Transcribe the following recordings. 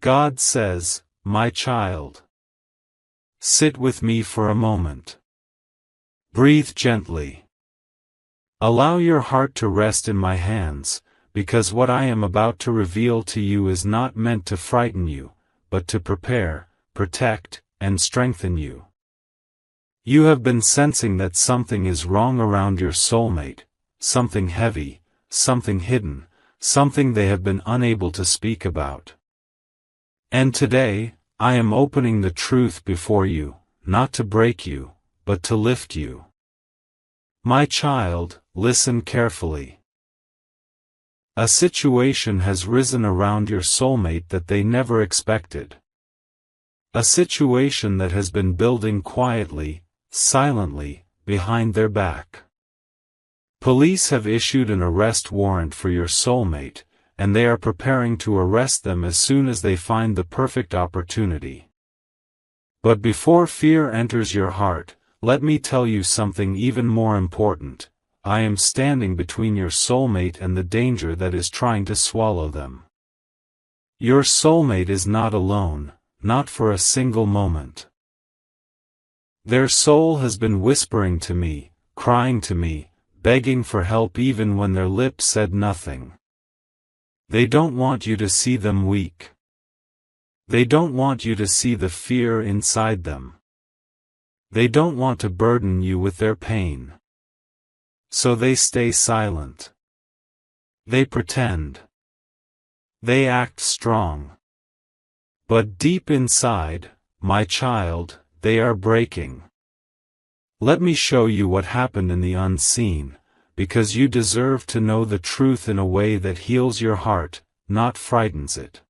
God says, my child, sit with me for a moment. Breathe gently. Allow your heart to rest in my hands, because what I am about to reveal to you is not meant to frighten you, but to prepare, protect, and strengthen you. You have been sensing that something is wrong around your soulmate, something heavy, something hidden, something they have been unable to speak about. And today, I am opening the truth before you, not to break you, but to lift you. My child, listen carefully. A situation has risen around your soulmate that they never expected. A situation that has been building quietly, silently, behind their back. Police have issued an arrest warrant for your soulmate, and they are preparing to arrest them as soon as they find the perfect opportunity. But before fear enters your heart, let me tell you something even more important. I am standing between your soulmate and the danger that is trying to swallow them. Your soulmate is not alone, not for a single moment. Their soul has been whispering to me, crying to me, begging for help even when their lips said nothing. They don't want you to see them weak. They don't want you to see the fear inside them. They don't want to burden you with their pain. So they stay silent. They pretend. They act strong. But deep inside, my child, they are breaking. Let me show you what happened in the unseen, because you deserve to know the truth in a way that heals your heart, not frightens it.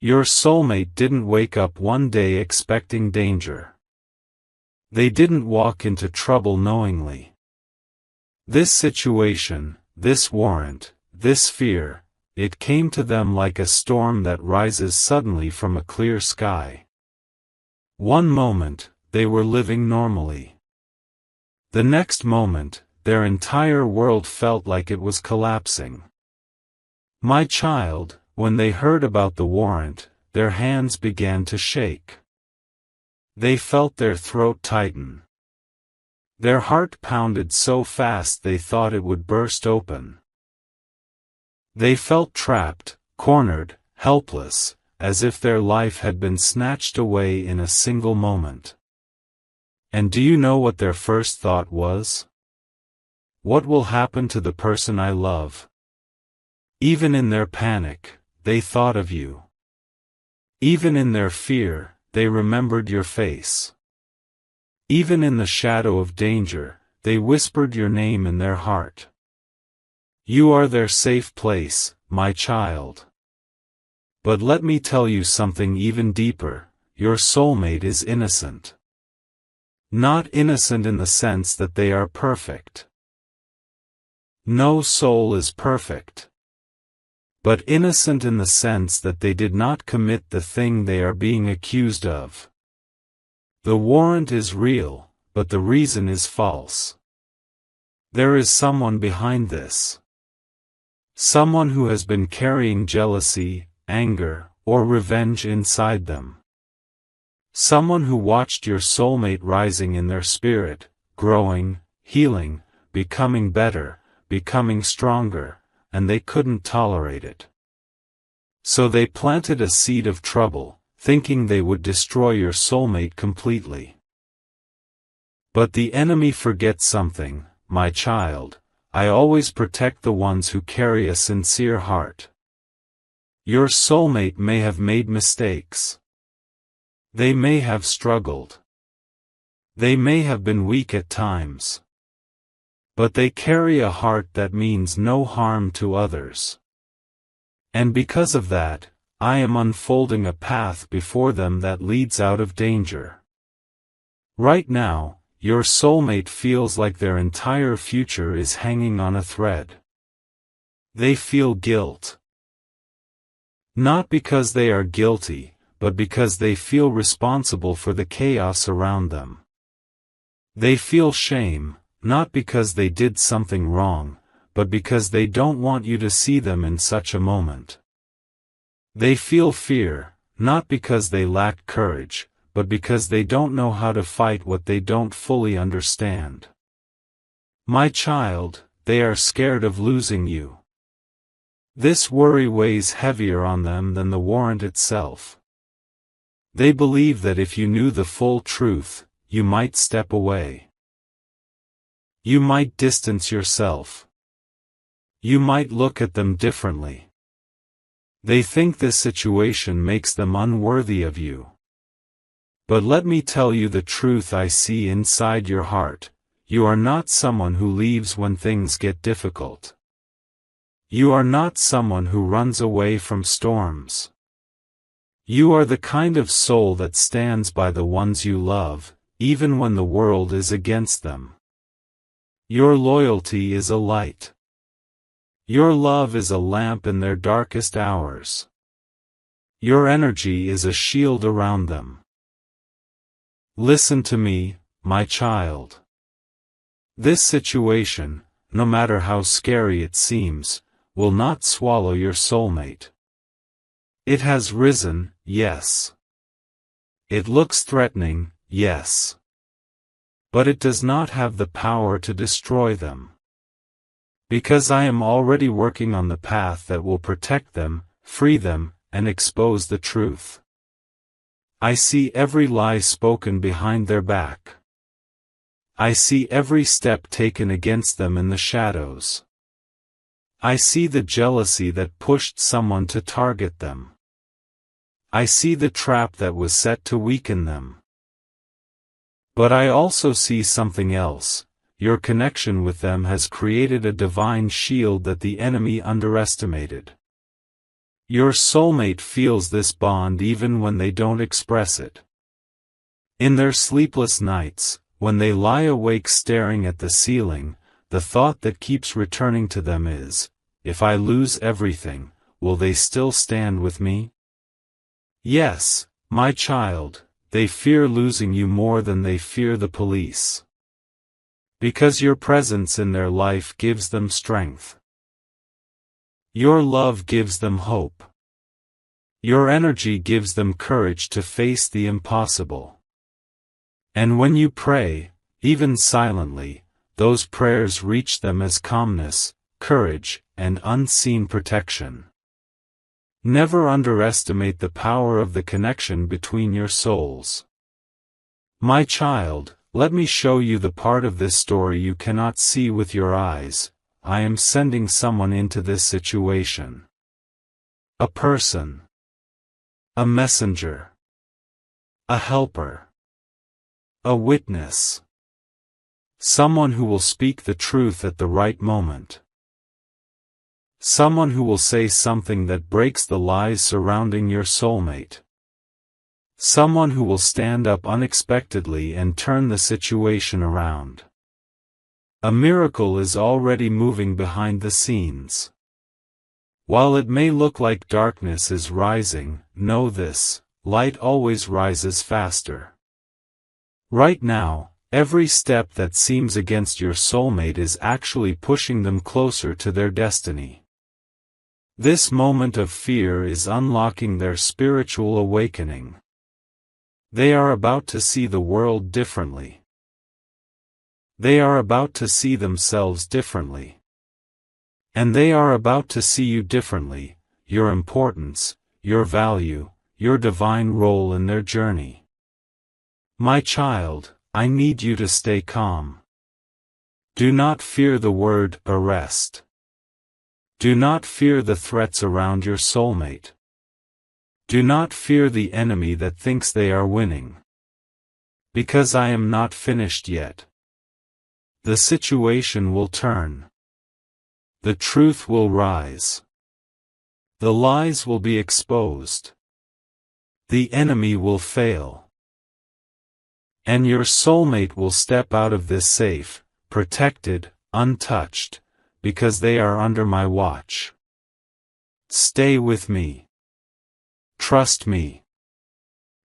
Your soulmate didn't wake up one day expecting danger. They didn't walk into trouble knowingly. This situation, this warrant, this fear, it came to them like a storm that rises suddenly from a clear sky. One moment, they were living normally. The next moment, their entire world felt like it was collapsing. My child, when they heard about the warrant, their hands began to shake. They felt their throat tighten. Their heart pounded so fast they thought it would burst open. They felt trapped, cornered, helpless, as if their life had been snatched away in a single moment. And do you know what their first thought was? What will happen to the person I love? Even in their panic, they thought of you. Even in their fear, they remembered your face. Even in the shadow of danger, they whispered your name in their heart. You are their safe place, my child. But let me tell you something even deeper, your soulmate is innocent. Not innocent in the sense that they are perfect. No soul is perfect. But innocent in the sense that they did not commit the thing they are being accused of. The warrant is real, but the reason is false. There is someone behind this. Someone who has been carrying jealousy, anger, or revenge inside them. Someone who watched your soulmate rising in their spirit, growing, healing, becoming better, becoming stronger, and they couldn't tolerate it. So they planted a seed of trouble, thinking they would destroy your soulmate completely. But the enemy forgets something, my child. I always protect the ones who carry a sincere heart. Your soulmate may have made mistakes. They may have struggled. They may have been weak at times. But they carry a heart that means no harm to others. And because of that, I am unfolding a path before them that leads out of danger. Right now, your soulmate feels like their entire future is hanging on a thread. They feel guilt. Not because they are guilty, but because they feel responsible for the chaos around them. They feel shame, not because they did something wrong, but because they don't want you to see them in such a moment. They feel fear, not because they lack courage, but because they don't know how to fight what they don't fully understand. My child, they are scared of losing you. This worry weighs heavier on them than the warrant itself. They believe that if you knew the full truth, you might step away. You might distance yourself. You might look at them differently. They think this situation makes them unworthy of you. But let me tell you the truth I see inside your heart. You are not someone who leaves when things get difficult. You are not someone who runs away from storms. You are the kind of soul that stands by the ones you love, even when the world is against them. Your loyalty is a light. Your love is a lamp in their darkest hours. Your energy is a shield around them. Listen to me, my child. This situation, no matter how scary it seems, will not swallow your soulmate. It has risen, yes. It looks threatening, yes. But it does not have the power to destroy them. Because I am already working on the path that will protect them, free them, and expose the truth. I see every lie spoken behind their back. I see every step taken against them in the shadows. I see the jealousy that pushed someone to target them. I see the trap that was set to weaken them. But I also see something else. Your connection with them has created a divine shield that the enemy underestimated. Your soulmate feels this bond even when they don't express it. In their sleepless nights, when they lie awake staring at the ceiling, the thought that keeps returning to them is, if I lose everything, will they still stand with me? Yes, my child, they fear losing you more than they fear the police. Because your presence in their life gives them strength. Your love gives them hope. Your energy gives them courage to face the impossible. And when you pray, even silently, those prayers reach them as calmness, courage, and unseen protection. Never underestimate the power of the connection between your souls. My child, let me show you the part of this story you cannot see with your eyes. I am sending someone into this situation. A person. A messenger. A helper. A witness. Someone who will speak the truth at the right moment. Someone who will say something that breaks the lies surrounding your soulmate. Someone who will stand up unexpectedly and turn the situation around. A miracle is already moving behind the scenes. While it may look like darkness is rising, know this, light always rises faster. Right now, every step that seems against your soulmate is actually pushing them closer to their destiny. This moment of fear is unlocking their spiritual awakening. They are about to see the world differently. They are about to see themselves differently. And they are about to see you differently, your importance, your value, your divine role in their journey. My child, I need you to stay calm. Do not fear the word arrest. Do not fear the threats around your soulmate. Do not fear the enemy that thinks they are winning. Because I am not finished yet. The situation will turn. The truth will rise. The lies will be exposed. The enemy will fail. And your soulmate will step out of this safe, protected, untouched, because they are under my watch. Stay with me. Trust me.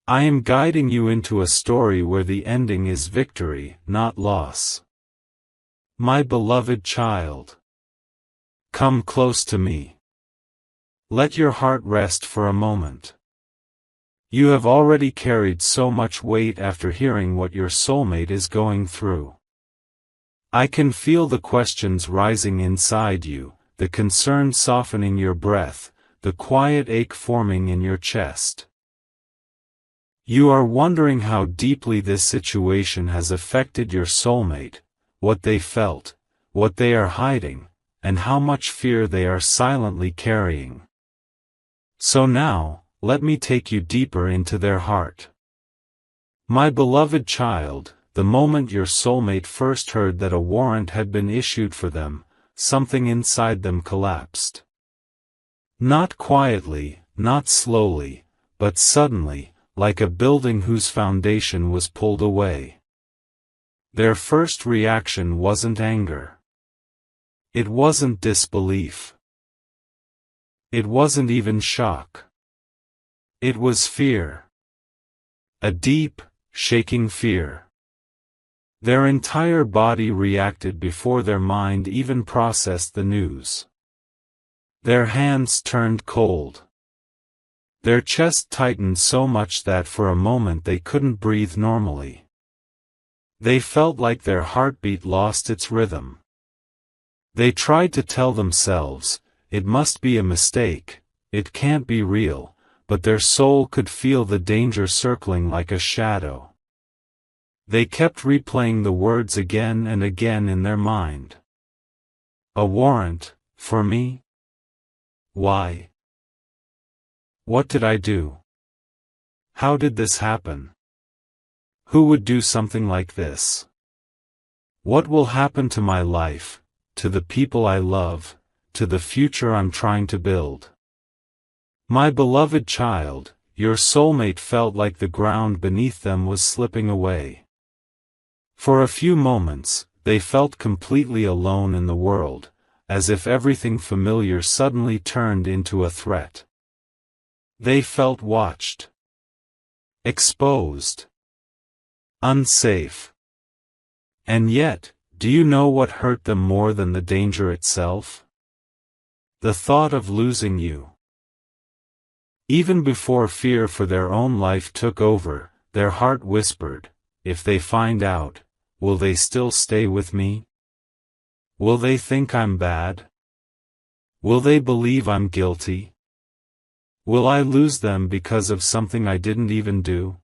I am guiding you into a story where the ending is victory, not loss. My beloved child. Come close to me. Let your heart rest for a moment. You have already carried so much weight after hearing what your soulmate is going through. I can feel the questions rising inside you, the concern softening your breath, the quiet ache forming in your chest. You are wondering how deeply this situation has affected your soulmate, what they felt, what they are hiding, and how much fear they are silently carrying. So now, let me take you deeper into their heart. My beloved child, the moment your soulmate first heard that a warrant had been issued for them, something inside them collapsed. Not quietly, not slowly, but suddenly, like a building whose foundation was pulled away. Their first reaction wasn't anger. It wasn't disbelief. It wasn't even shock. It was fear. A deep, shaking fear. Their entire body reacted before their mind even processed the news. Their hands turned cold. Their chest tightened so much that for a moment they couldn't breathe normally. They felt like their heartbeat lost its rhythm. They tried to tell themselves, it must be a mistake, it can't be real, but their soul could feel the danger circling like a shadow. They kept replaying the words again and again in their mind. A warrant, for me? Why? What did I do? How did this happen? Who would do something like this? What will happen to my life, to the people I love, to the future I'm trying to build? My beloved child, your soulmate felt like the ground beneath them was slipping away. For a few moments, they felt completely alone in the world, as if everything familiar suddenly turned into a threat. They felt watched, exposed, unsafe. And yet, do you know what hurt them more than the danger itself? The thought of losing you. Even before fear for their own life took over, their heart whispered, if they find out, will they still stay with me? Will they think I'm bad? Will they believe I'm guilty? Will I lose them because of something I didn't even do?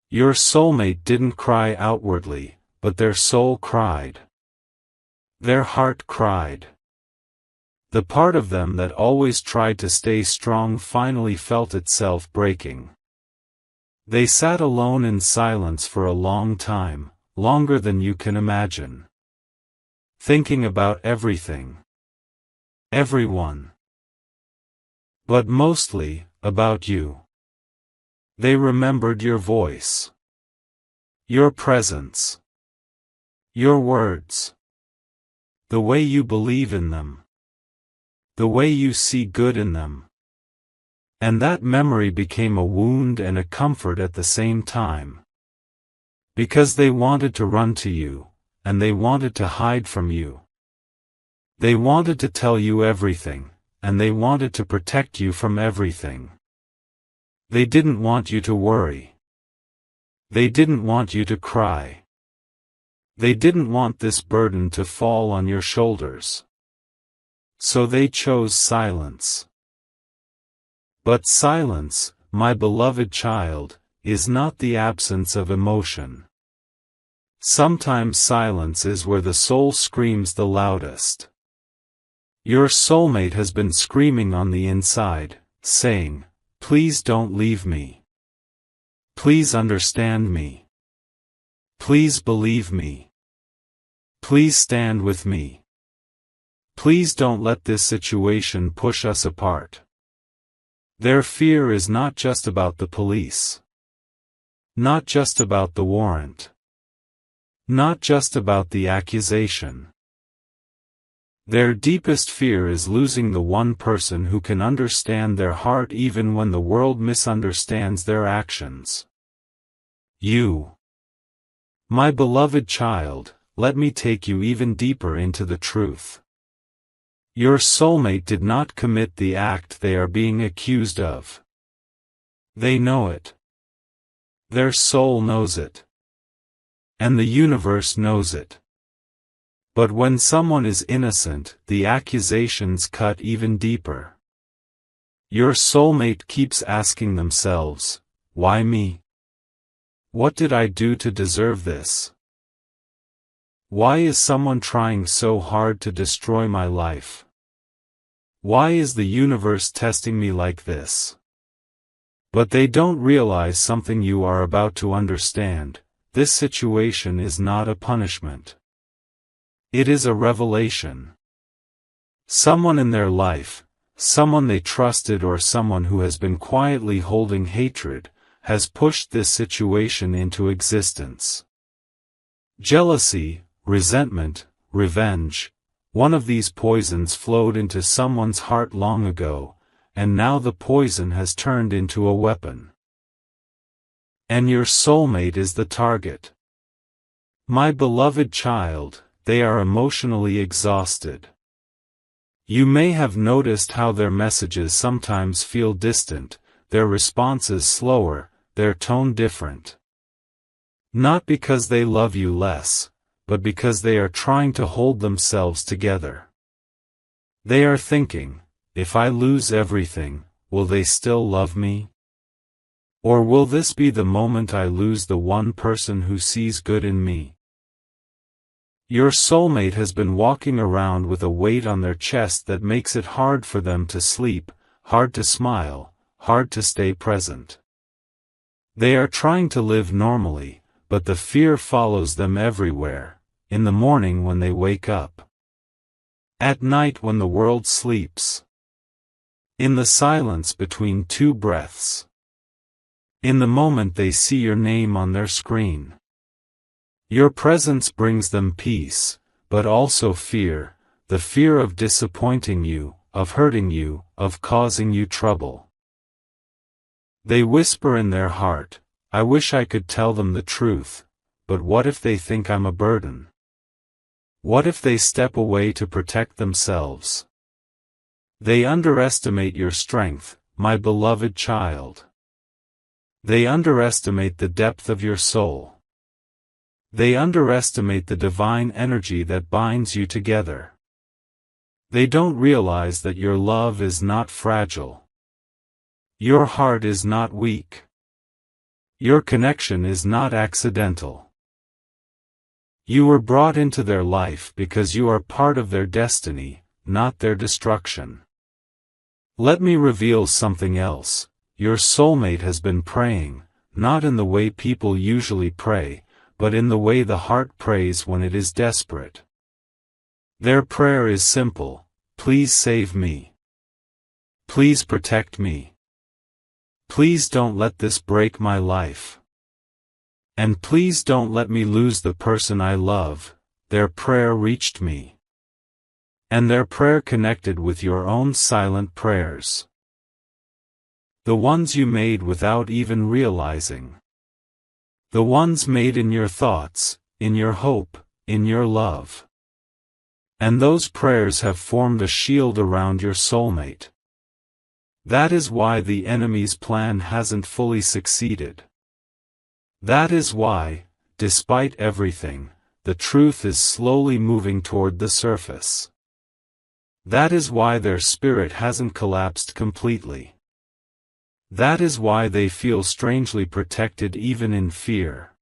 Your soulmate didn't cry outwardly, but their soul cried. Their heart cried. The part of them that always tried to stay strong finally felt itself breaking. They sat alone in silence for a long time, longer than you can imagine. Thinking about everything. Everyone. But mostly, about you. They remembered your voice. Your presence. Your words. The way you believe in them. The way you see good in them. And that memory became a wound and a comfort at the same time. Because they wanted to run to you, and they wanted to hide from you. They wanted to tell you everything, and they wanted to protect you from everything. They didn't want you to worry. They didn't want you to cry. They didn't want this burden to fall on your shoulders. So they chose silence. But silence, my beloved child, is not the absence of emotion. Sometimes silence is where the soul screams the loudest. Your soulmate has been screaming on the inside, saying, please don't leave me. Please understand me. Please believe me. Please stand with me. Please don't let this situation push us apart. Their fear is not just about the police. Not just about the warrant. Not just about the accusation. Their deepest fear is losing the one person who can understand their heart even when the world misunderstands their actions. You. My beloved child, let me take you even deeper into the truth. Your soulmate did not commit the act they are being accused of. They know it. Their soul knows it. And the universe knows it. But when someone is innocent, the accusations cut even deeper. Your soulmate keeps asking themselves, why me? What did I do to deserve this? Why is someone trying so hard to destroy my life? Why is the universe testing me like this? But they don't realize something you are about to understand. This situation is not a punishment. It is a revelation. Someone in their life, someone they trusted or someone who has been quietly holding hatred, has pushed this situation into existence. Jealousy, resentment, revenge, one of these poisons flowed into someone's heart long ago, and now the poison has turned into a weapon. And your soulmate is the target. My beloved child, they are emotionally exhausted. You may have noticed how their messages sometimes feel distant, their responses slower, their tone different. Not because they love you less, but because they are trying to hold themselves together. They are thinking, if I lose everything, will they still love me? Or will this be the moment I lose the one person who sees good in me? Your soulmate has been walking around with a weight on their chest that makes it hard for them to sleep, hard to smile, hard to stay present. They are trying to live normally, but the fear follows them everywhere, in the morning when they wake up, at night when the world sleeps, in the silence between two breaths, in the moment they see your name on their screen. Your presence brings them peace, but also fear, the fear of disappointing you, of hurting you, of causing you trouble. They whisper in their heart, I wish I could tell them the truth, but what if they think I'm a burden? What if they step away to protect themselves? They underestimate your strength, my beloved child. They underestimate the depth of your soul. They underestimate the divine energy that binds you together. They don't realize that your love is not fragile. Your heart is not weak. Your connection is not accidental. You were brought into their life because you are part of their destiny, not their destruction. Let me reveal something else. Your soulmate has been praying, not in the way people usually pray, but in the way the heart prays when it is desperate. Their prayer is simple, please save me. Please protect me. Please don't let this break my life. And please don't let me lose the person I love. Their prayer reached me. And their prayer connected with your own silent prayers. The ones you made without even realizing. The ones made in your thoughts, in your hope, in your love. And those prayers have formed a shield around your soulmate. That is why the enemy's plan hasn't fully succeeded. That is why, despite everything, the truth is slowly moving toward the surface. That is why their spirit hasn't collapsed completely. That is why they feel strangely protected even in fear.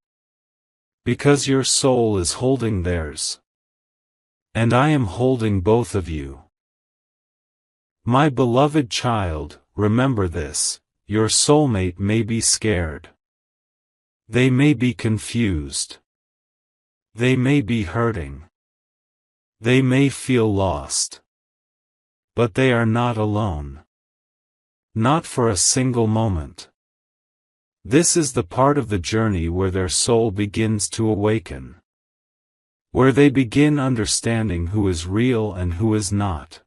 Because your soul is holding theirs. And I am holding both of you. My beloved child, remember this, your soulmate may be scared. They may be confused. They may be hurting. They may feel lost. But they are not alone. Not for a single moment. This is the part of the journey where their soul begins to awaken. Where they begin understanding who is real and who is not.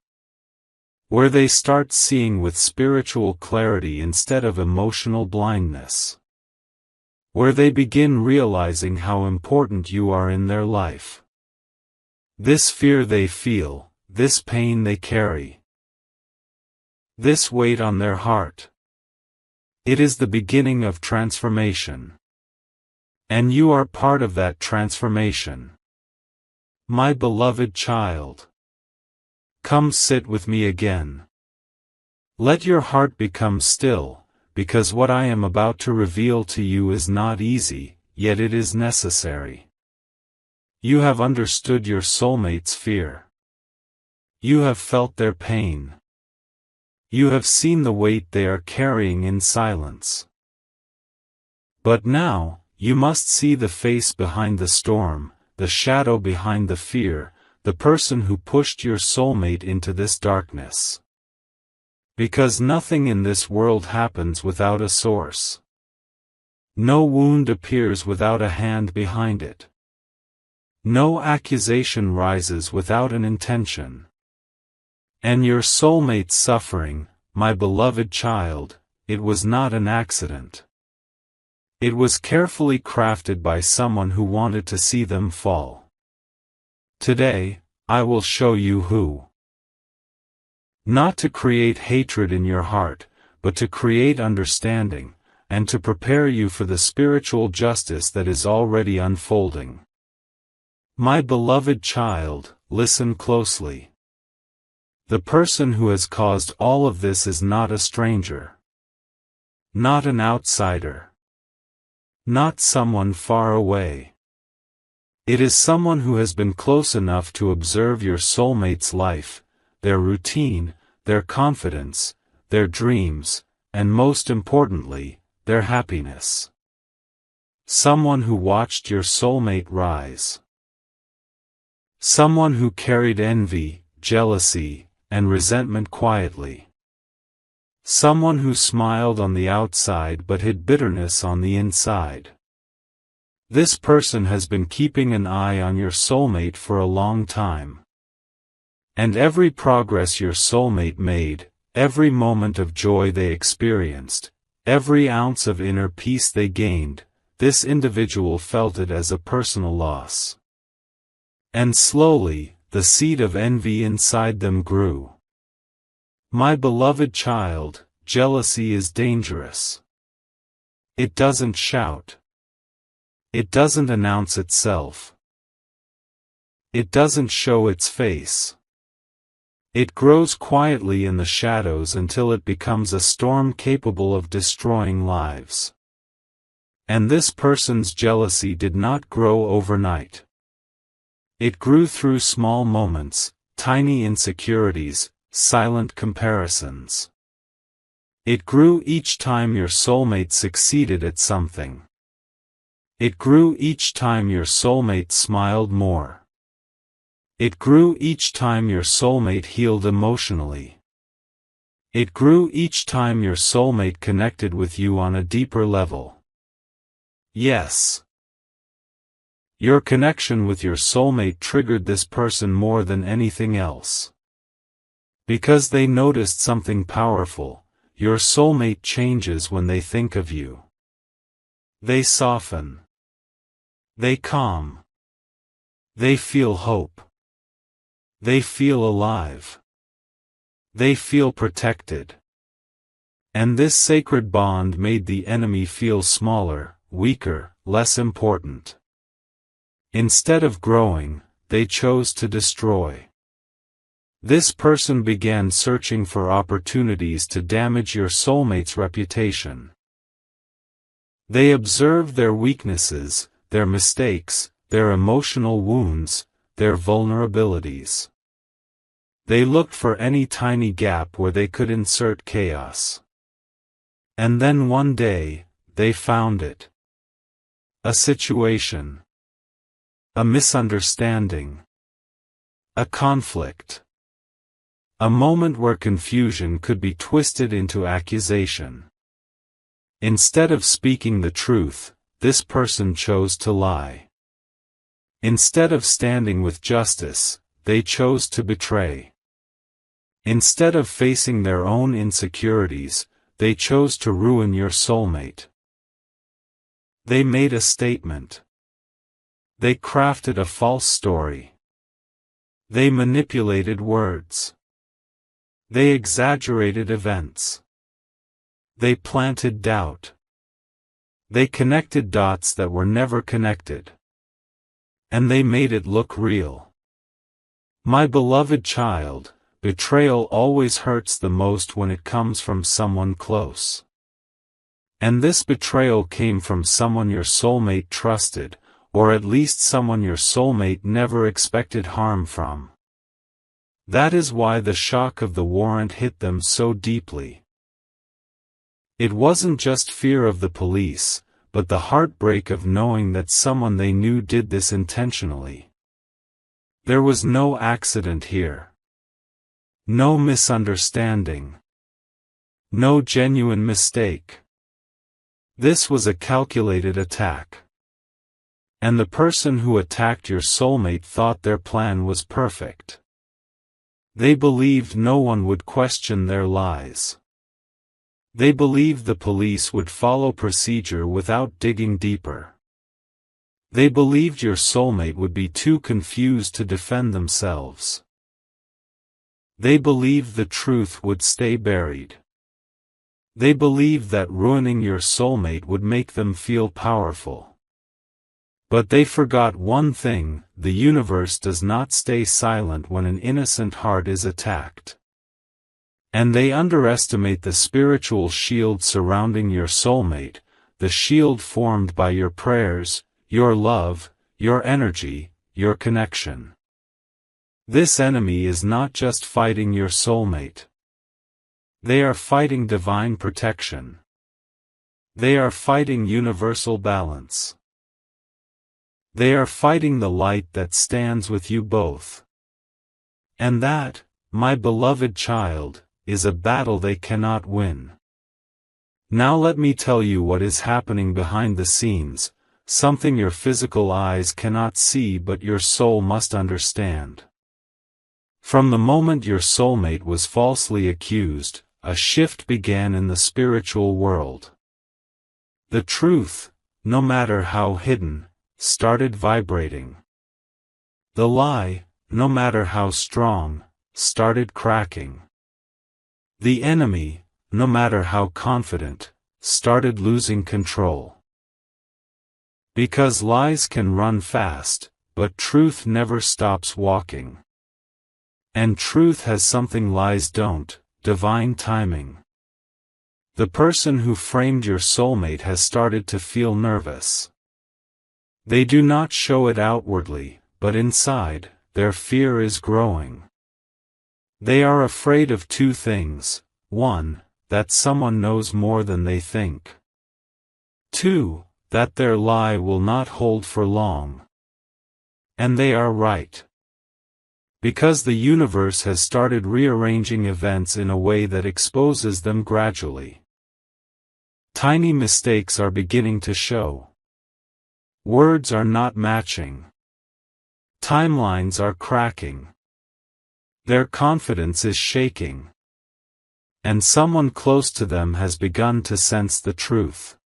Where they start seeing with spiritual clarity instead of emotional blindness. Where they begin realizing how important you are in their life. This fear they feel, this pain they carry, this weight on their heart. It is the beginning of transformation. And you are part of that transformation. My beloved child, come sit with me again. Let your heart become still, because what I am about to reveal to you is not easy, yet it is necessary. You have understood your soulmate's fear. You have felt their pain. You have seen the weight they are carrying in silence. But now, you must see the face behind the storm, the shadow behind the fear, the person who pushed your soulmate into this darkness. Because nothing in this world happens without a source. No wound appears without a hand behind it. No accusation rises without an intention. And your soulmate's suffering, my beloved child, it was not an accident. It was carefully crafted by someone who wanted to see them fall. Today, I will show you who. Not to create hatred in your heart, but to create understanding, and to prepare you for the spiritual justice that is already unfolding. My beloved child, listen closely. The person who has caused all of this is not a stranger. Not an outsider. Not someone far away. It is someone who has been close enough to observe your soulmate's life, their routine, their confidence, their dreams, and most importantly, their happiness. Someone who watched your soulmate rise. Someone who carried envy, jealousy, and resentment quietly. Someone who smiled on the outside but hid bitterness on the inside. This person has been keeping an eye on your soulmate for a long time. And every progress your soulmate made, every moment of joy they experienced, every ounce of inner peace they gained, this individual felt it as a personal loss. And slowly, the seed of envy inside them grew. My beloved child, jealousy is dangerous. It doesn't shout. It doesn't announce itself. It doesn't show its face. It grows quietly in the shadows until it becomes a storm capable of destroying lives. And this person's jealousy did not grow overnight. It grew through small moments, tiny insecurities, silent comparisons. It grew each time your soulmate succeeded at something. It grew each time your soulmate smiled more. It grew each time your soulmate healed emotionally. It grew each time your soulmate connected with you on a deeper level. Yes. Your connection with your soulmate triggered this person more than anything else. Because they noticed something powerful, your soulmate changes when they think of you. They soften. They calm. They feel hope. They feel alive. They feel protected. And this sacred bond made the enemy feel smaller, weaker, less important. Instead of growing, they chose to destroy. This person began searching for opportunities to damage your soulmate's reputation. They observed their weaknesses, their mistakes, their emotional wounds, their vulnerabilities. They looked for any tiny gap where they could insert chaos. And then one day, they found it. A situation. A misunderstanding. A conflict. A moment where confusion could be twisted into accusation. Instead of speaking the truth, this person chose to lie. Instead of standing with justice, they chose to betray. Instead of facing their own insecurities, they chose to ruin your soulmate. They made a statement. They crafted a false story. They manipulated words. They exaggerated events. They planted doubt. They connected dots that were never connected. And they made it look real. My beloved child, betrayal always hurts the most when it comes from someone close. And this betrayal came from someone your soulmate trusted, or at least someone your soulmate never expected harm from. That is why the shock of the warrant hit them so deeply. It wasn't just fear of the police, but the heartbreak of knowing that someone they knew did this intentionally. There was no accident here. No misunderstanding. No genuine mistake. This was a calculated attack. And the person who attacked your soulmate thought their plan was perfect. They believed no one would question their lies. They believed the police would follow procedure without digging deeper. They believed your soulmate would be too confused to defend themselves. They believed the truth would stay buried. They believed that ruining your soulmate would make them feel powerful. But they forgot one thing: the universe does not stay silent when an innocent heart is attacked. And they underestimate the spiritual shield surrounding your soulmate, the shield formed by your prayers, your love, your energy, your connection. This enemy is not just fighting your soulmate. They are fighting divine protection. They are fighting universal balance. They are fighting the light that stands with you both. And that, my beloved child, is a battle they cannot win. Now let me tell you what is happening behind the scenes, something your physical eyes cannot see but your soul must understand. From the moment your soulmate was falsely accused, a shift began in the spiritual world. The truth, no matter how hidden, started vibrating. The lie, no matter how strong, started cracking. The enemy, no matter how confident, started losing control. Because lies can run fast, but truth never stops walking. And truth has something lies don't: divine timing. The person who framed your soulmate has started to feel nervous. They do not show it outwardly, but inside, their fear is growing. They are afraid of two things: 1, that someone knows more than they think. 2, that their lie will not hold for long. And they are right. Because the universe has started rearranging events in a way that exposes them gradually. Tiny mistakes are beginning to show. Words are not matching. Timelines are cracking. Their confidence is shaking. And someone close to them has begun to sense the truth.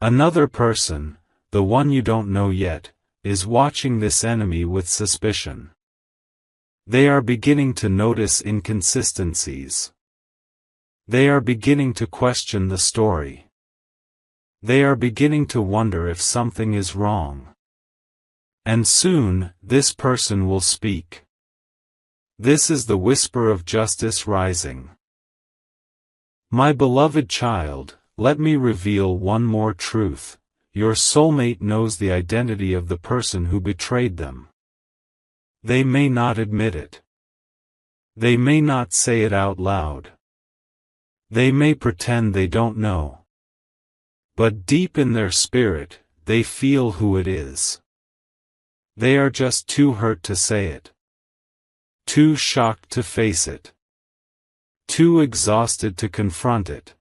Another person, the one you don't know yet, is watching this enemy with suspicion. They are beginning to notice inconsistencies. They are beginning to question the story. They are beginning to wonder if something is wrong. And soon, this person will speak. This is the whisper of justice rising. My beloved child, let me reveal one more truth: your soulmate knows the identity of the person who betrayed them. They may not admit it. They may not say it out loud. They may pretend they don't know. But deep in their spirit, they feel who it is. They are just too hurt to say it. Too shocked to face it. Too exhausted to confront it.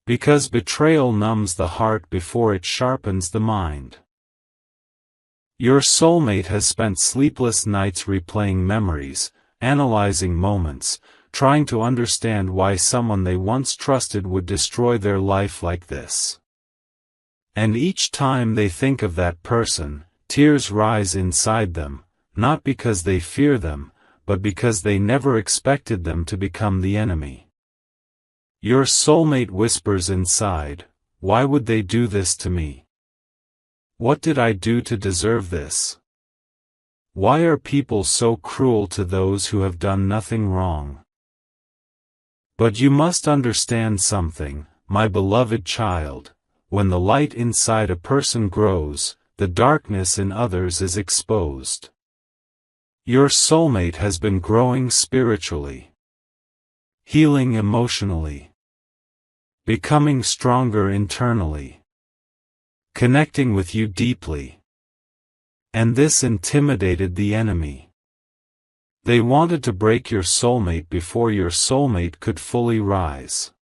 Because betrayal numbs the heart before it sharpens the mind. Your soulmate has spent sleepless nights replaying memories, analyzing moments, trying to understand why someone they once trusted would destroy their life like this. And each time they think of that person, tears rise inside them, not because they fear them, but because they never expected them to become the enemy. Your soulmate whispers inside, "Why would they do this to me? What did I do to deserve this? Why are people so cruel to those who have done nothing wrong?" But you must understand something, my beloved child. When the light inside a person grows, the darkness in others is exposed. Your soulmate has been growing spiritually, healing emotionally, becoming stronger internally, connecting with you deeply. And this intimidated the enemy. They wanted to break your soulmate before your soulmate could fully rise.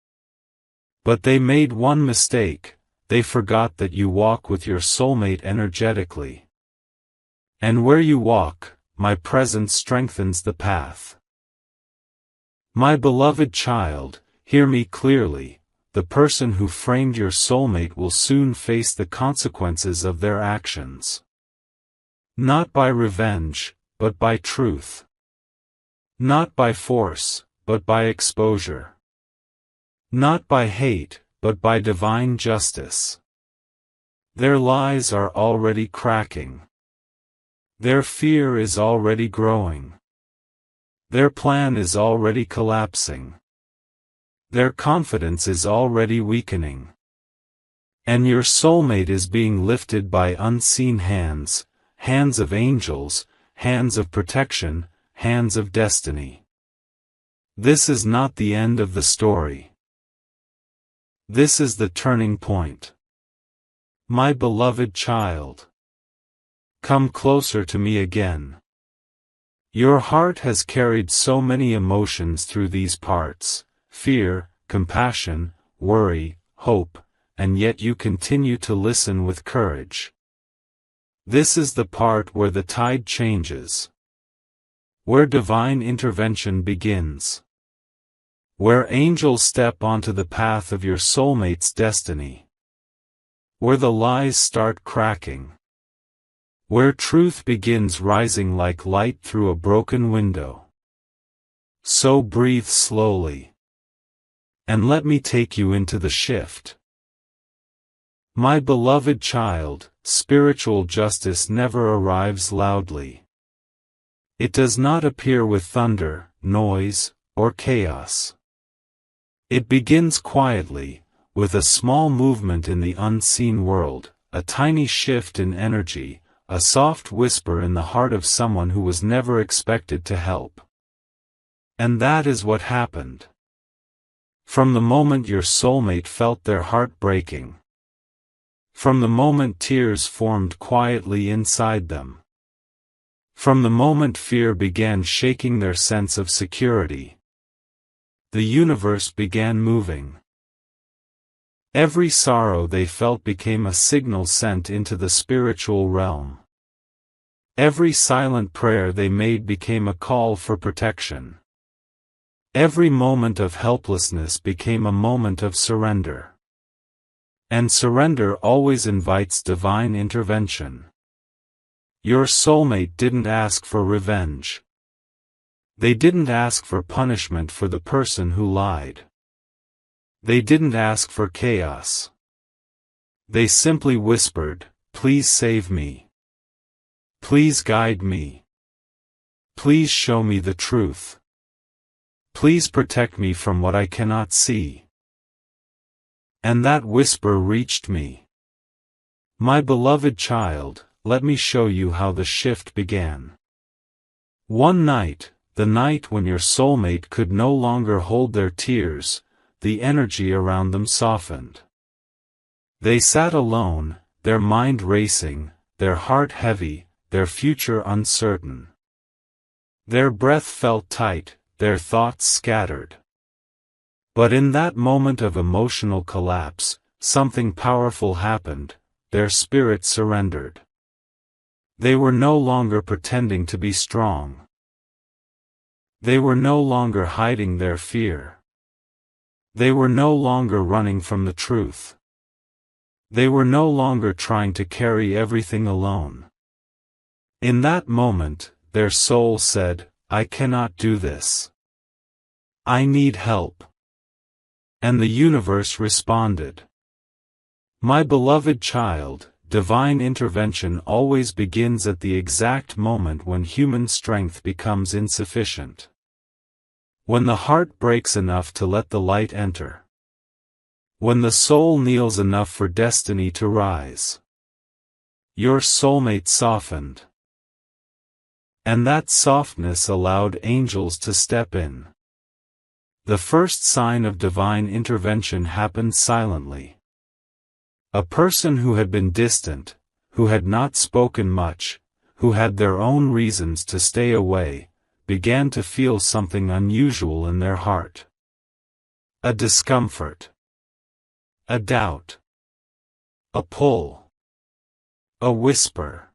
But they made one mistake: they forgot that you walk with your soulmate energetically. And where you walk, my presence strengthens the path. My beloved child, hear me clearly. The person who framed your soulmate will soon face the consequences of their actions. Not by revenge, but by truth. Not by force, but by exposure. Not by hate, but by divine justice. Their lies are already cracking. Their fear is already growing. Their plan is already collapsing. Their confidence is already weakening. And your soulmate is being lifted by unseen hands, hands of angels, hands of protection, hands of destiny. This is not the end of the story. This is the turning point. My beloved child, come closer to me again. Your heart has carried so many emotions through these parts: fear, compassion, worry, hope, and yet you continue to listen with courage. This is the part where the tide changes, where divine intervention begins, where angels step onto the path of your soulmate's destiny, where the lies start cracking, where truth begins rising like light through a broken window. So breathe slowly, and let me take you into the shift. My beloved child, spiritual justice never arrives loudly. It does not appear with thunder, noise, or chaos. It begins quietly, with a small movement in the unseen world, a tiny shift in energy, a soft whisper in the heart of someone who was never expected to help. And that is what happened. From the moment your soulmate felt their heart breaking, from the moment tears formed quietly inside them, from the moment fear began shaking their sense of security, the universe began moving. Every sorrow they felt became a signal sent into the spiritual realm. Every silent prayer they made became a call for protection. Every moment of helplessness became a moment of surrender. And surrender always invites divine intervention. Your soulmate didn't ask for revenge. They didn't ask for punishment for the person who lied. They didn't ask for chaos. They simply whispered, "Please save me. Please guide me. Please show me the truth. Please protect me from what I cannot see." And that whisper reached me. My beloved child, let me show you how the shift began. One night, the night when your soulmate could no longer hold their tears, the energy around them softened. They sat alone, their mind racing, their heart heavy, their future uncertain. Their breath felt tight, their thoughts scattered. But in that moment of emotional collapse, something powerful happened: their spirit surrendered. They were no longer pretending to be strong. They were no longer hiding their fear. They were no longer running from the truth. They were no longer trying to carry everything alone. In that moment, their soul said, "I cannot do this. I need help." And the universe responded, "My beloved child, divine intervention always begins at the exact moment when human strength becomes insufficient. When the heart breaks enough to let the light enter. When the soul kneels enough for destiny to rise." Your soulmate softened. And that softness allowed angels to step in. The first sign of divine intervention happened silently. A person who had been distant, who had not spoken much, who had their own reasons to stay away, began to feel something unusual in their heart. A discomfort. A doubt. A pull. A whisper.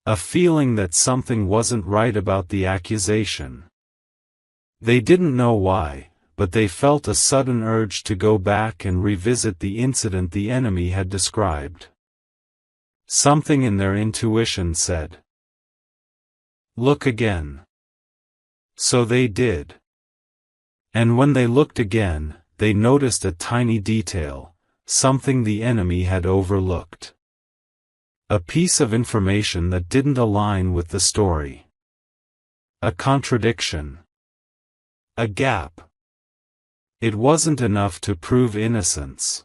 A feeling that something wasn't right about the accusation. They didn't know why, but they felt a sudden urge to go back and revisit the incident the enemy had described. Something in their intuition said, "Look again." So they did. And when they looked again, they noticed a tiny detail, something the enemy had overlooked. A piece of information that didn't align with the story. A contradiction. A gap. It wasn't enough to prove innocence.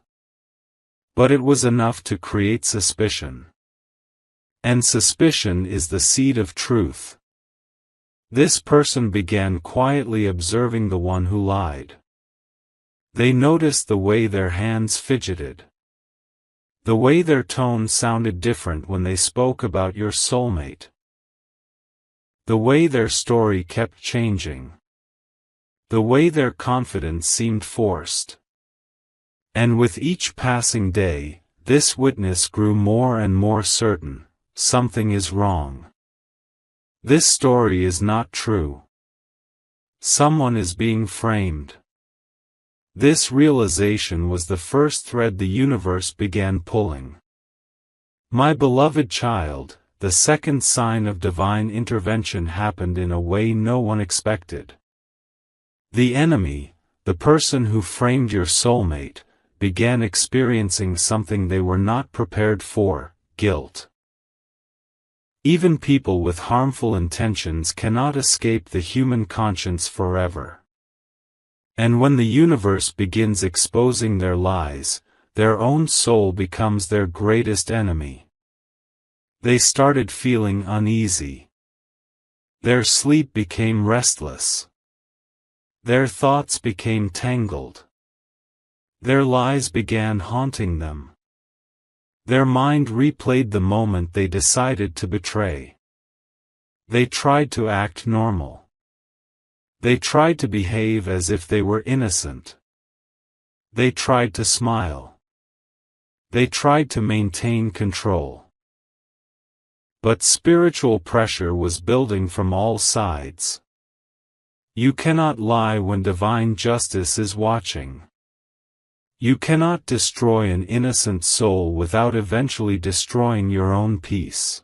But it was enough to create suspicion. And suspicion is the seed of truth. This person began quietly observing the one who lied. They noticed the way their hands fidgeted. The way their tone sounded different when they spoke about your soulmate. The way their story kept changing. The way their confidence seemed forced. And with each passing day, this witness grew more and more certain, something is wrong. This story is not true. Someone is being framed. This realization was the first thread the universe began pulling. My beloved child, the second sign of divine intervention happened in a way no one expected. The enemy, the person who framed your soulmate, began experiencing something they were not prepared for: guilt. Even people with harmful intentions cannot escape the human conscience forever. And when the universe begins exposing their lies, their own soul becomes their greatest enemy. They started feeling uneasy. Their sleep became restless. Their thoughts became tangled. Their lies began haunting them. Their mind replayed the moment they decided to betray. They tried to act normal. They tried to behave as if they were innocent. They tried to smile. They tried to maintain control. But spiritual pressure was building from all sides. You cannot lie when divine justice is watching. You cannot destroy an innocent soul without eventually destroying your own peace.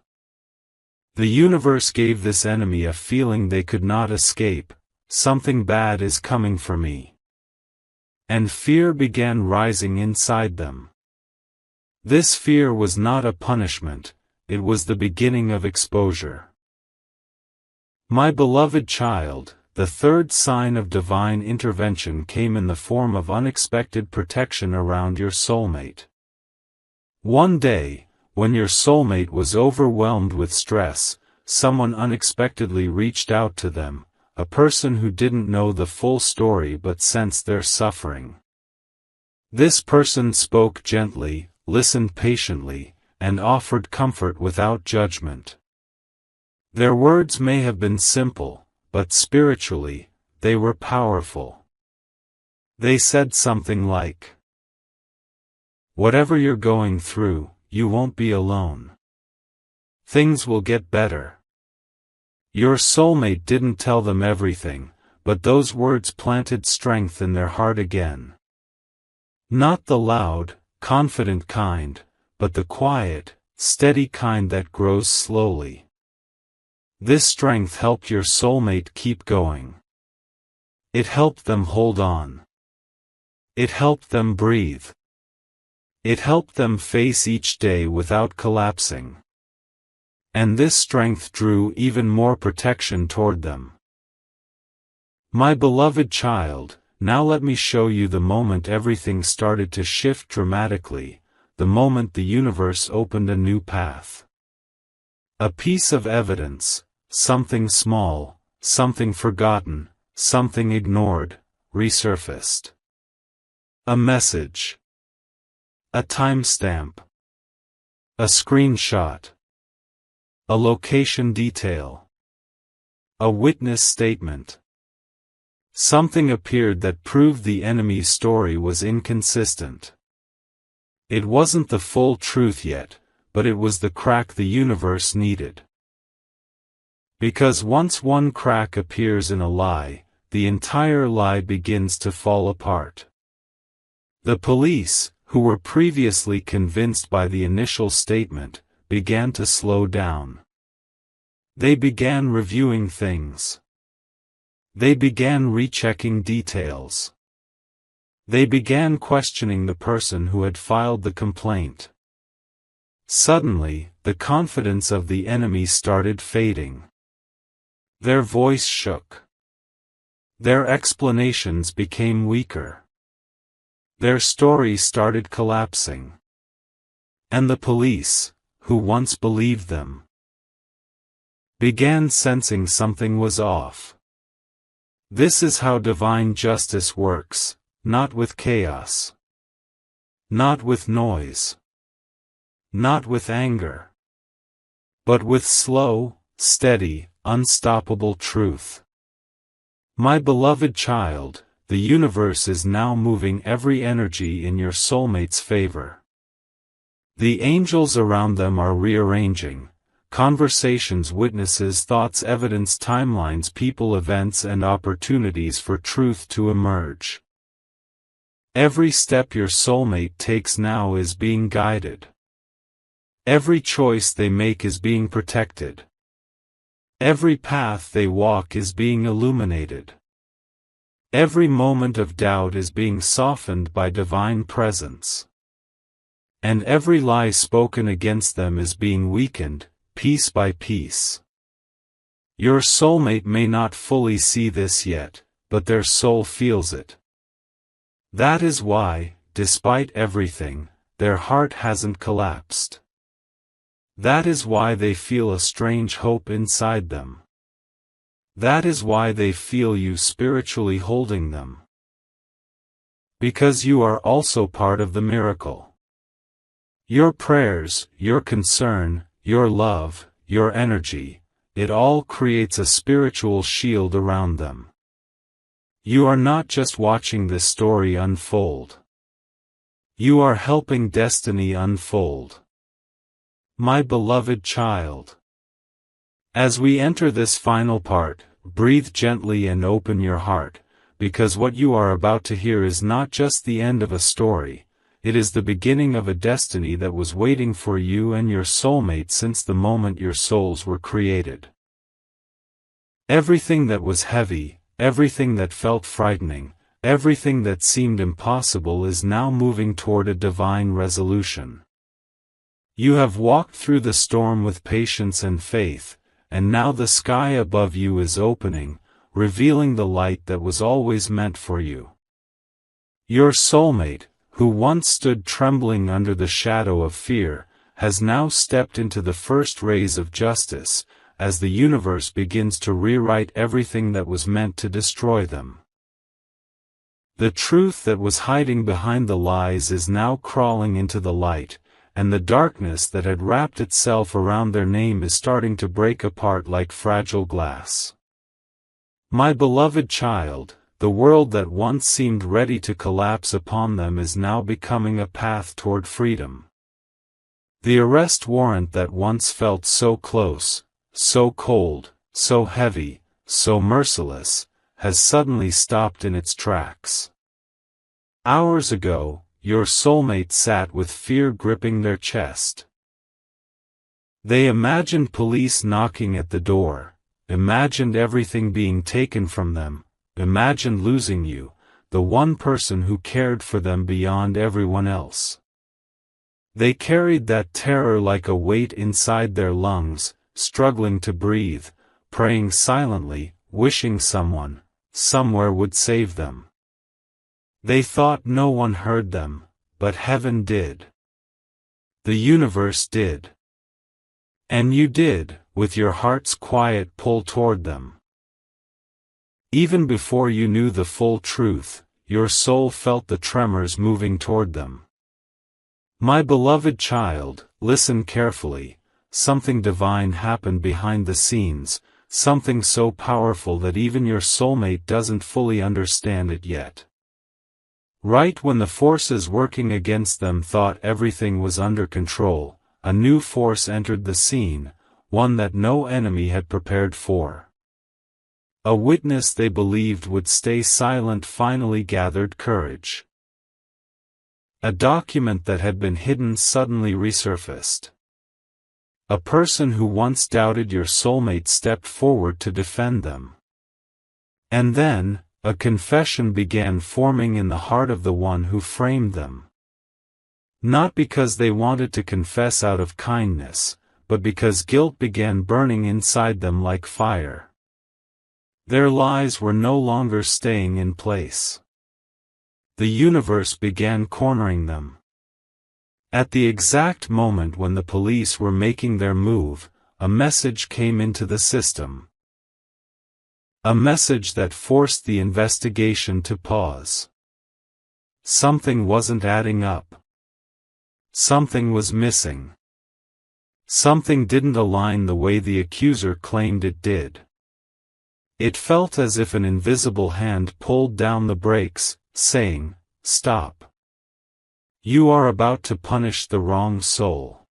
The universe gave this enemy a feeling they could not escape: something bad is coming for me. And fear began rising inside them. This fear was not a punishment, it was the beginning of exposure. My beloved child, the third sign of divine intervention came in the form of unexpected protection around your soulmate. One day, when your soulmate was overwhelmed with stress, someone unexpectedly reached out to them, a person who didn't know the full story but sensed their suffering. This person spoke gently, listened patiently, and offered comfort without judgment. Their words may have been simple, but spiritually, they were powerful. They said something like, "Whatever you're going through, you won't be alone. Things will get better." Your soulmate didn't tell them everything, but those words planted strength in their heart again. Not the loud, confident kind, but the quiet, steady kind that grows slowly. This strength helped your soulmate keep going. It helped them hold on. It helped them breathe. It helped them face each day without collapsing. And this strength drew even more protection toward them. My beloved child, now let me show you the moment everything started to shift dramatically, the moment the universe opened a new path. A piece of evidence, something small, something forgotten, something ignored, resurfaced. A message. A timestamp. A screenshot. A location detail. A witness statement. Something appeared that proved the enemy's story was inconsistent. It wasn't the full truth yet, but it was the crack the universe needed. Because once one crack appears in a lie, the entire lie begins to fall apart. The police, who were previously convinced by the initial statement, began to slow down. They began reviewing things. They began rechecking details. They began questioning the person who had filed the complaint. Suddenly, the confidence of the enemy started fading. Their voice shook. Their explanations became weaker. Their story started collapsing. And the police, who once believed them, began sensing something was off. This is how divine justice works, not with chaos. Not with noise. Not with anger. But with slow, steady, unstoppable truth. My beloved child, the universe is now moving every energy in your soulmate's favor. The angels around them are rearranging. Conversations, witnesses, thoughts, evidence, timelines, people, events, and opportunities for truth to emerge. Every step your soulmate takes now is being guided. Every choice they make is being protected. Every path they walk is being illuminated. Every moment of doubt is being softened by divine presence. And every lie spoken against them is being weakened, piece by piece. Your soulmate may not fully see this yet, but their soul feels it. That is why, despite everything, their heart hasn't collapsed. That is why they feel a strange hope inside them. That is why they feel you spiritually holding them. Because you are also part of the miracle. Your prayers, your concern, your love, your energy, it all creates a spiritual shield around them. You are not just watching this story unfold. You are helping destiny unfold. My beloved child. As we enter this final part, breathe gently and open your heart, because what you are about to hear is not just the end of a story. It is the beginning of a destiny that was waiting for you and your soulmate since the moment your souls were created. Everything that was heavy, everything that felt frightening, everything that seemed impossible is now moving toward a divine resolution. You have walked through the storm with patience and faith, and now the sky above you is opening, revealing the light that was always meant for you. Your soulmate, who once stood trembling under the shadow of fear, has now stepped into the first rays of justice, as the universe begins to rewrite everything that was meant to destroy them. The truth that was hiding behind the lies is now crawling into the light, and the darkness that had wrapped itself around their name is starting to break apart like fragile glass. My beloved child, the world that once seemed ready to collapse upon them is now becoming a path toward freedom. The arrest warrant that once felt so close, so cold, so heavy, so merciless, has suddenly stopped in its tracks. Hours ago, your soulmate sat with fear gripping their chest. They imagined police knocking at the door, imagined everything being taken from them, imagined losing you, the one person who cared for them beyond everyone else. They carried that terror like a weight inside their lungs, struggling to breathe, praying silently, wishing someone, somewhere would save them. They thought no one heard them, but heaven did. The universe did. And you did, with your heart's quiet pull toward them. Even before you knew the full truth, your soul felt the tremors moving toward them. My beloved child, listen carefully. Something divine happened behind the scenes, something so powerful that even your soulmate doesn't fully understand it yet. Right when the forces working against them thought everything was under control, a new force entered the scene, one that no enemy had prepared for. A witness they believed would stay silent finally gathered courage. A document that had been hidden suddenly resurfaced. A person who once doubted your soulmate stepped forward to defend them. And then, a confession began forming in the heart of the one who framed them. Not because they wanted to confess out of kindness, but because guilt began burning inside them like fire. Their lies were no longer staying in place. The universe began cornering them. At the exact moment when the police were making their move, a message came into the system. A message that forced the investigation to pause. Something wasn't adding up. Something was missing. Something didn't align the way the accuser claimed it did. It felt as if an invisible hand pulled down the brakes, saying, "Stop. You are about to punish the wrong soul."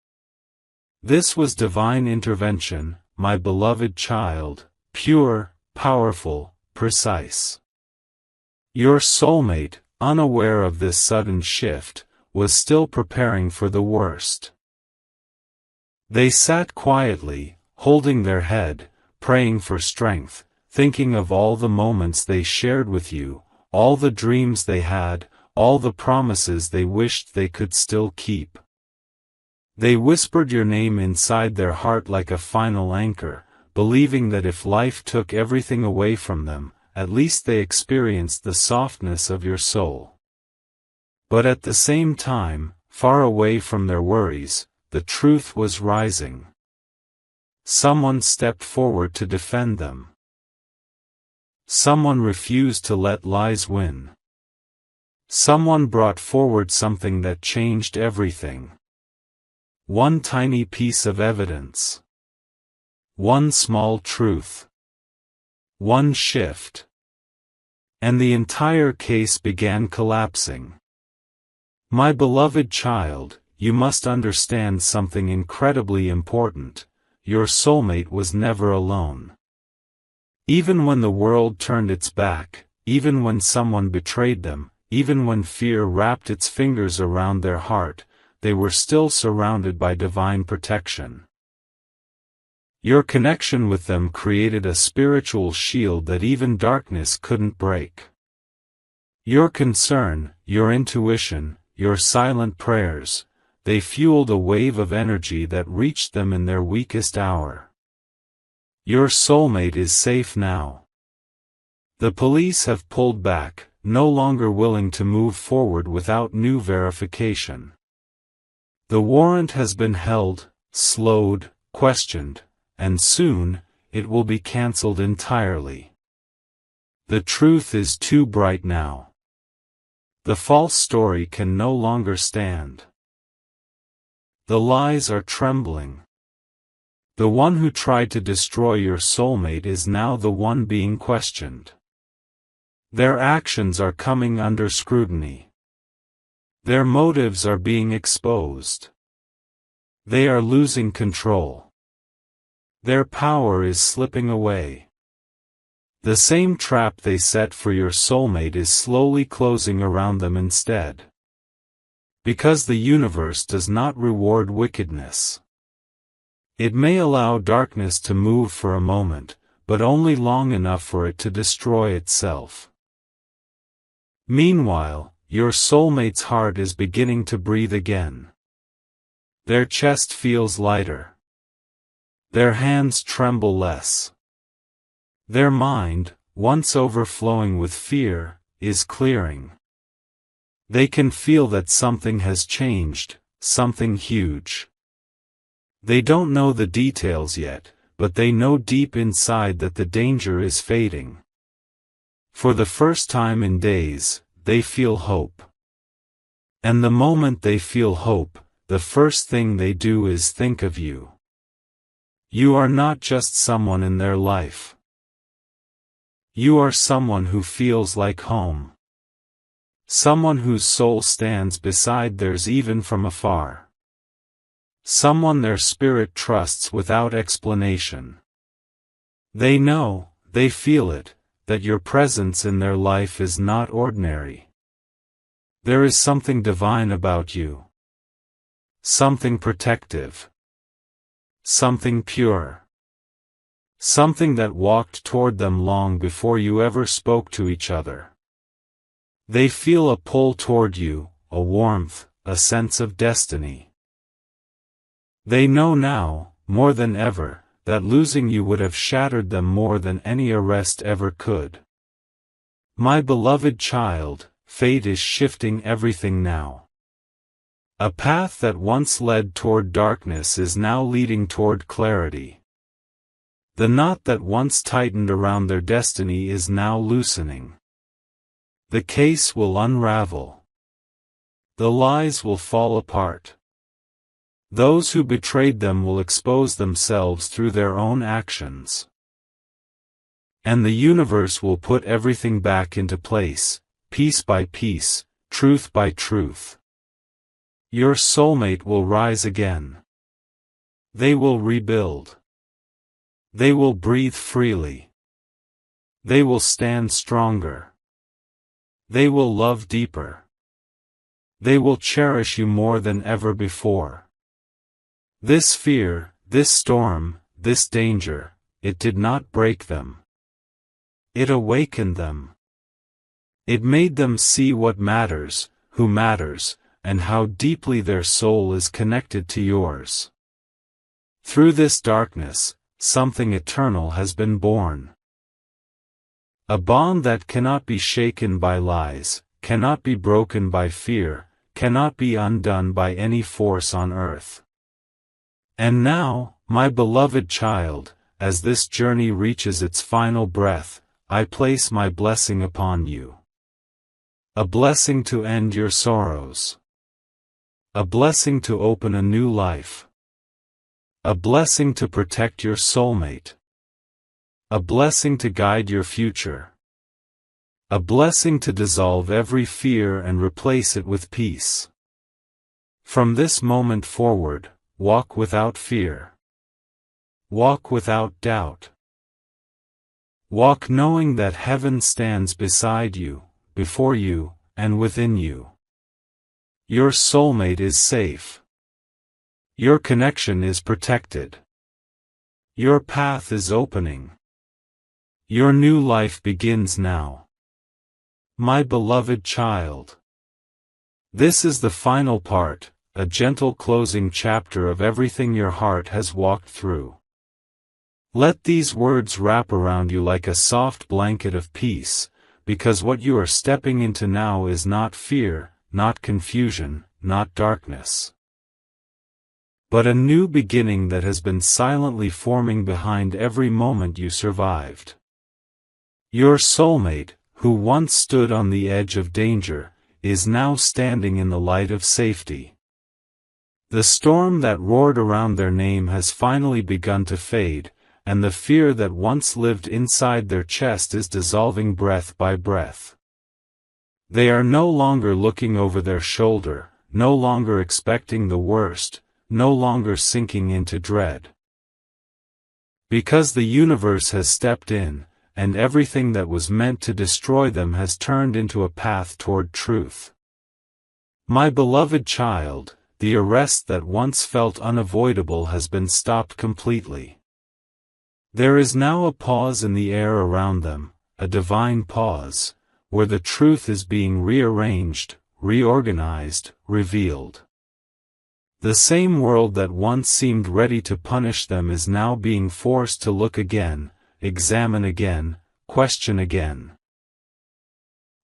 This was divine intervention, my beloved child, pure, powerful, precise. Your soulmate, unaware of this sudden shift, was still preparing for the worst. They sat quietly, holding their head, praying for strength, thinking of all the moments they shared with you, all the dreams they had, all the promises they wished they could still keep. They whispered your name inside their heart like a final anchor, believing that if life took everything away from them, at least they experienced the softness of your soul. But at the same time, far away from their worries, the truth was rising. Someone stepped forward to defend them. Someone refused to let lies win. Someone brought forward something that changed everything. One tiny piece of evidence. One small truth. One shift. And the entire case began collapsing. My beloved child, you must understand something incredibly important. Your soulmate was never alone. Even when the world turned its back, even when someone betrayed them, even when fear wrapped its fingers around their heart, they were still surrounded by divine protection. Your connection with them created a spiritual shield that even darkness couldn't break. Your concern, your intuition, your silent prayers, they fueled a wave of energy that reached them in their weakest hour. Your soulmate is safe now. The police have pulled back, no longer willing to move forward without new verification. The warrant has been held, slowed, questioned, and soon, it will be cancelled entirely. The truth is too bright now. The false story can no longer stand. The lies are trembling. The one who tried to destroy your soulmate is now the one being questioned. Their actions are coming under scrutiny. Their motives are being exposed. They are losing control. Their power is slipping away. The same trap they set for your soulmate is slowly closing around them instead. Because the universe does not reward wickedness. It may allow darkness to move for a moment, but only long enough for it to destroy itself. Meanwhile, your soulmate's heart is beginning to breathe again. Their chest feels lighter. Their hands tremble less. Their mind, once overflowing with fear, is clearing. They can feel that something has changed, something huge. They don't know the details yet, but they know deep inside that the danger is fading. For the first time in days, they feel hope. And the moment they feel hope, the first thing they do is think of you. You are not just someone in their life. You are someone who feels like home. Someone whose soul stands beside theirs even from afar. Someone their spirit trusts without explanation. They know, they feel it, that your presence in their life is not ordinary. There is something divine about you. Something protective. Something pure. Something that walked toward them long before you ever spoke to each other. They feel a pull toward you, a warmth, a sense of destiny. They know now, more than ever, that losing you would have shattered them more than any arrest ever could. My beloved child, fate is shifting everything now. A path that once led toward darkness is now leading toward clarity. The knot that once tightened around their destiny is now loosening. The case will unravel. The lies will fall apart. Those who betrayed them will expose themselves through their own actions. And the universe will put everything back into place, piece by piece, truth by truth. Your soulmate will rise again. They will rebuild. They will breathe freely. They will stand stronger. They will love deeper. They will cherish you more than ever before. This fear, this storm, this danger, it did not break them. It awakened them. It made them see what matters, who matters, and how deeply their soul is connected to yours. Through this darkness, something eternal has been born. A bond that cannot be shaken by lies, cannot be broken by fear, cannot be undone by any force on earth. And now, my beloved child, as this journey reaches its final breath, I place my blessing upon you. A blessing to end your sorrows. A blessing to open a new life. A blessing to protect your soulmate. A blessing to guide your future. A blessing to dissolve every fear and replace it with peace. From this moment forward, walk without fear. Walk without doubt. Walk knowing that heaven stands beside you, before you, and within you. Your soulmate is safe. Your connection is protected. Your path is opening. Your new life begins now. My beloved child. This is the final part, a gentle closing chapter of everything your heart has walked through. Let these words wrap around you like a soft blanket of peace, because what you are stepping into now is not fear, not confusion, not darkness, but a new beginning that has been silently forming behind every moment you survived. Your soulmate, who once stood on the edge of danger, is now standing in the light of safety. The storm that roared around their name has finally begun to fade, and the fear that once lived inside their chest is dissolving breath by breath. They are no longer looking over their shoulder, no longer expecting the worst, no longer sinking into dread. Because the universe has stepped in, and everything that was meant to destroy them has turned into a path toward truth. My beloved child, the arrest that once felt unavoidable has been stopped completely. There is now a pause in the air around them, a divine pause, where the truth is being rearranged, reorganized, revealed. The same world that once seemed ready to punish them is now being forced to look again, examine again, question again.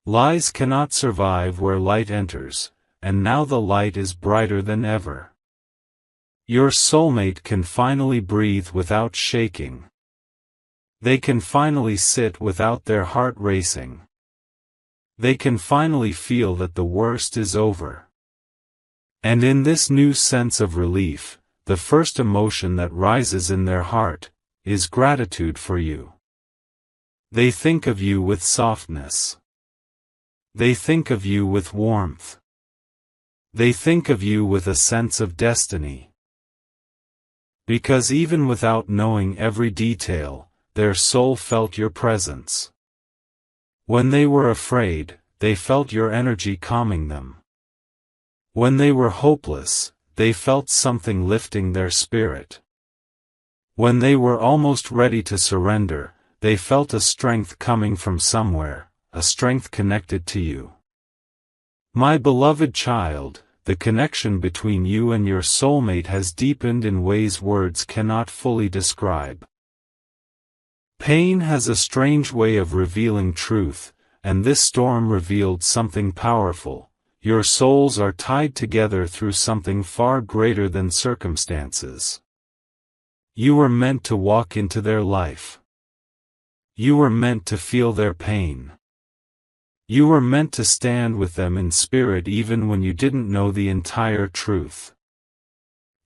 Lies cannot survive where light enters, and now the light is brighter than ever. Your soulmate can finally breathe without shaking. They can finally sit without their heart racing. They can finally feel that the worst is over. And in this new sense of relief, the first emotion that rises in their heart is gratitude for you. They think of you with softness. They think of you with warmth. They think of you with a sense of destiny. Because even without knowing every detail, their soul felt your presence. When they were afraid, they felt your energy calming them. When they were hopeless, they felt something lifting their spirit. When they were almost ready to surrender, they felt a strength coming from somewhere, a strength connected to you. My beloved child, the connection between you and your soulmate has deepened in ways words cannot fully describe. Pain has a strange way of revealing truth, and this storm revealed something powerful. Your souls are tied together through something far greater than circumstances. You were meant to walk into their life. You were meant to feel their pain. You were meant to stand with them in spirit even when you didn't know the entire truth.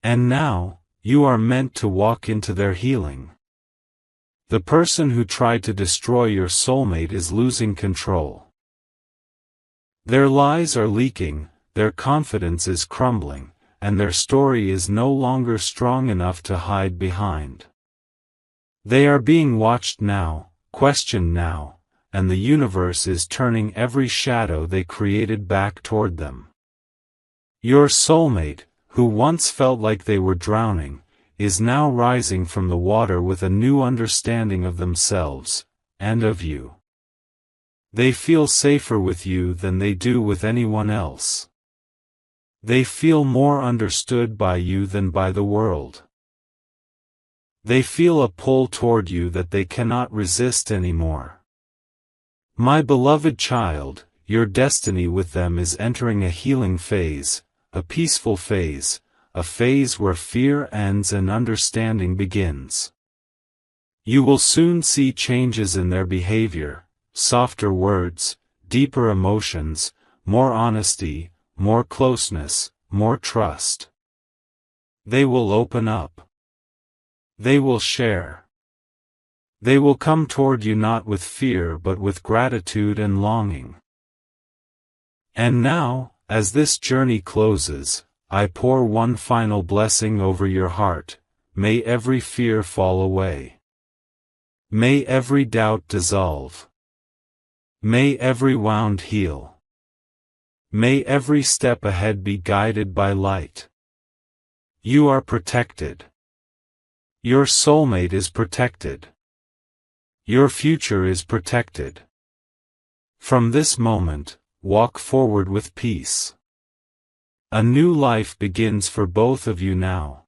And now, you are meant to walk into their healing. The person who tried to destroy your soulmate is losing control. Their lies are leaking, their confidence is crumbling, and their story is no longer strong enough to hide behind. They are being watched now, questioned now, and the universe is turning every shadow they created back toward them. Your soulmate, who once felt like they were drowning, is now rising from the water with a new understanding of themselves, and of you. They feel safer with you than they do with anyone else. They feel more understood by you than by the world. They feel a pull toward you that they cannot resist anymore. My beloved child, your destiny with them is entering a healing phase, a peaceful phase, a phase where fear ends and understanding begins. You will soon see changes in their behavior, softer words, deeper emotions, more honesty, more closeness, more trust. They will open up. They will share. They will come toward you not with fear but with gratitude and longing. And now, as this journey closes, I pour one final blessing over your heart. May every fear fall away. May every doubt dissolve. May every wound heal. May every step ahead be guided by light. You are protected. Your soulmate is protected. Your future is protected. From this moment, walk forward with peace. A new life begins for both of you now.